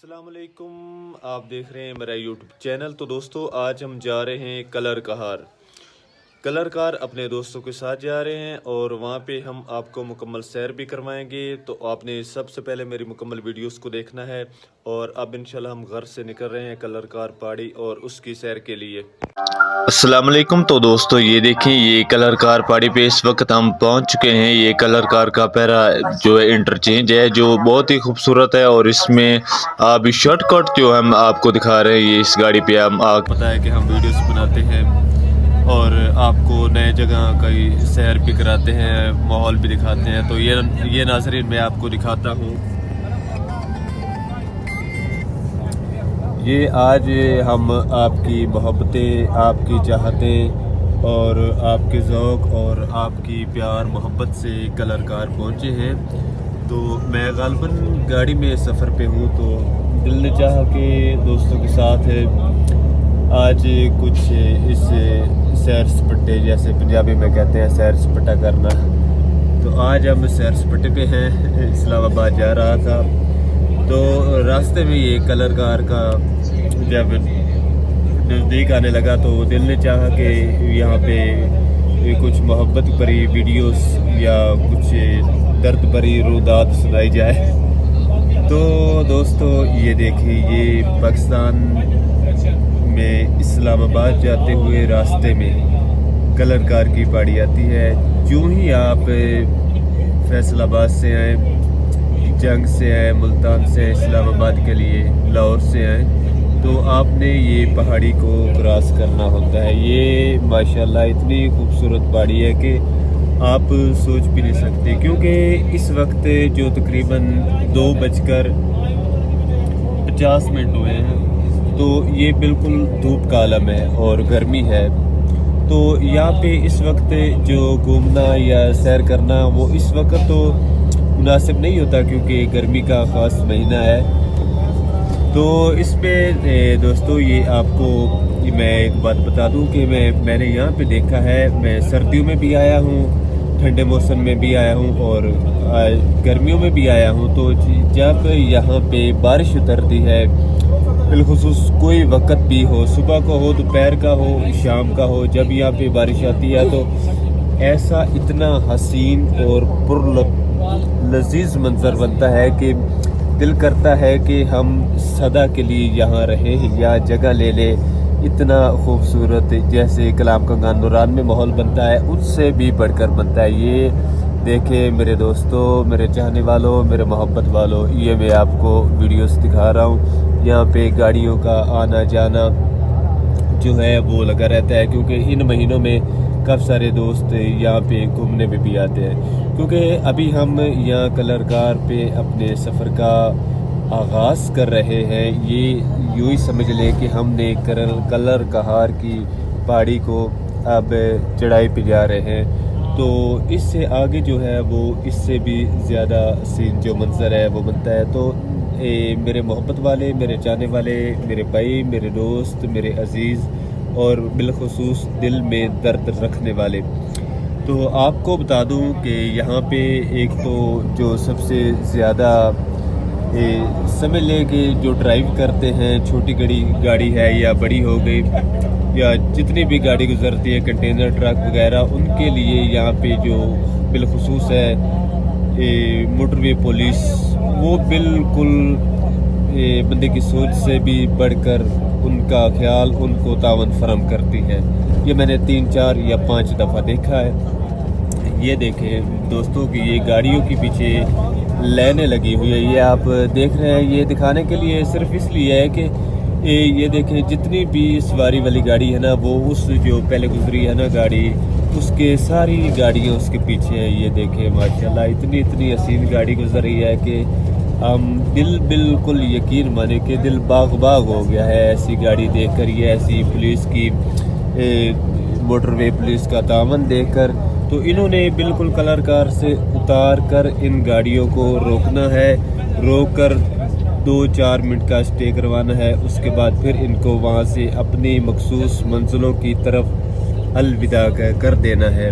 अस्सलाम वालेकुम, आप देख रहे हैं मेरा यूट्यूब चैनल। तो दोस्तों, आज हम जा रहे हैं कलर कार अपने दोस्तों के साथ जा रहे हैं और वहाँ पे हम आपको मुकम्मल सैर भी करवाएंगे। तो आपने सबसे पहले मेरी मुकम्मल वीडियोस को देखना है। और अब इंशाल्लाह हम घर से निकल रहे हैं कलर कार पहाड़ी और उसकी सैर के लिए। अस्सलाम वालेकुम। तो दोस्तों, ये देखें, ये कलर कार पहाड़ी पे इस वक्त हम पहुंच चुके हैं। ये कलर कार का पहरा जो है इंटरचेंज है, जो बहुत ही खूबसूरत है। और इसमें अभी शॉर्टकट जो हम आपको दिखा रहे हैं, ये इस गाड़ी पे हम पता है कि हम वीडियोस बनाते हैं और आपको नए जगह कई सैर भी कराते हैं, माहौल भी दिखाते हैं। तो ये नाज़रीन मैं आपको दिखाता हूँ। ये आज हम आपकी मोहब्बतें, आपकी चाहतें और आपके ज़ौक़ और आपकी प्यार मोहब्बत से कलर कार पहुँचे हैं। तो मैं ग़ालिबन गाड़ी में सफ़र पे हूँ, तो दिल ने चाहा कि दोस्तों के साथ आज कुछ इस सैर सपाटे, जैसे पंजाबी में कहते हैं सैर सपाटा करना। तो आज हम सैर सपाटे पे हैं। इस्लामाबाद जा रहा था, तो रास्ते में ये कलर कार का जब नज़दीक आने लगा तो दिल ने चाहा कि यहाँ पे कुछ मोहब्बत भरी वीडियोस या कुछ दर्द भरी रुदात सुनाई जाए। तो दोस्तों, ये देखिए, ये पाकिस्तान में इस्लामाबाद जाते हुए रास्ते में कलर कार की पहाड़ी आती है। जो ही आप फैसलाबाद से आए, जंग से आए, मुल्तान से आए, इस्लामाबाद के लिए लाहौर से आए, तो आपने ये पहाड़ी को क्रॉस करना होता है। ये माशाल्लाह इतनी खूबसूरत पहाड़ी है कि आप सोच भी नहीं सकते, क्योंकि इस वक्त जो तकरीबन 2:50 हुए हैं, तो ये बिल्कुल धूप का आलम है और गर्मी है। तो यहाँ पे इस वक्त जो घूमना या सैर करना वो इस वक्त तो मुनासिब नहीं होता, क्योंकि गर्मी का ख़ास महीना है। तो इसमें दोस्तों, ये आपको मैं एक बात बता दूं कि मैंने यहाँ पे देखा है, मैं सर्दियों में भी आया हूँ, ठंडे मौसम में भी आया हूँ और गर्मियों में भी आया हूँ। तो जब यहाँ पे बारिश उतरती है, बिलखुसूस कोई वक्त भी हो, सुबह का हो, दोपहर का हो, शाम का हो, जब यहाँ पे बारिश आती है तो ऐसा इतना हसीन और लजीज मंजर बनता है कि दिल करता है कि हम सदा के लिए यहाँ रहे या जगह ले ले। इतना खूबसूरत, जैसे कलाम का गानोरान में माहौल बनता है, उससे भी बढ़कर बनता है। ये देखे मेरे दोस्तों, मेरे चाहने वालों, मेरे मोहब्बत वालों, ये मैं आपको वीडियोस दिखा रहा हूँ। यहाँ पे गाड़ियों का आना जाना जो है वो लगा रहता है, क्योंकि इन महीनों में काफ़ी सारे दोस्त यहाँ पे घूमने में भी आते हैं। क्योंकि अभी हम यहाँ कलर कार पे अपने सफ़र का आगाज़ कर रहे हैं। ये यूँ ही समझ लें कि हमने कलर कहार की पहाड़ी को अब चढ़ाई पे जा रहे हैं। तो इससे आगे जो है वो इससे भी ज़्यादा सीन जो मंजर है वो बनता है। तो मेरे मोहब्बत वाले, मेरे चाहने वाले, मेरे भाई, मेरे दोस्त, मेरे अजीज़ और बिलखुसूस दिल में दर्द रखने वाले, तो आपको बता दूं कि यहाँ पे एक तो जो सबसे ज़्यादा समझ लें कि जो ड्राइव करते हैं, छोटी गाड़ी है या बड़ी हो गई या जितनी भी गाड़ी गुजरती है, कंटेनर ट्रक वगैरह, उनके लिए यहाँ पे जो बिलखुसूस है मोटरवे पुलिस, वो बिल्कुल बंदे की सोच से भी बढ़कर उनका ख्याल उनको तावन फराहम करती है। ये मैंने 3, 4 या 5 दफ़ा देखा है। ये देखें दोस्तों कि ये गाड़ियों के पीछे लाइनें लगी हुई है। ये आप देख रहे हैं, ये दिखाने के लिए सिर्फ इसलिए है कि ये देखें, जितनी भी सवारी वाली गाड़ी है ना, वो उस जो पहले गुजरी है ना गाड़ी, उसके सारी गाड़ियाँ उसके पीछे हैं। ये देखें माशाल्लाह, इतनी हसीन गाड़ी गुजर रही है कि हम दिल बिल्कुल यकीन माने कि दिल बाग हो गया है ऐसी गाड़ी देखकर, ये ऐसी पुलिस की मोटरवे पुलिस का तावन देखकर। तो इन्होंने बिल्कुल कलर कार से उतार कर इन गाड़ियों को रोकना है, रोक कर 2-4 मिनट का स्टे करवाना है। उसके बाद फिर इनको वहाँ से अपनी मखसूस मंजिलों की तरफ अलविदा कर देना है।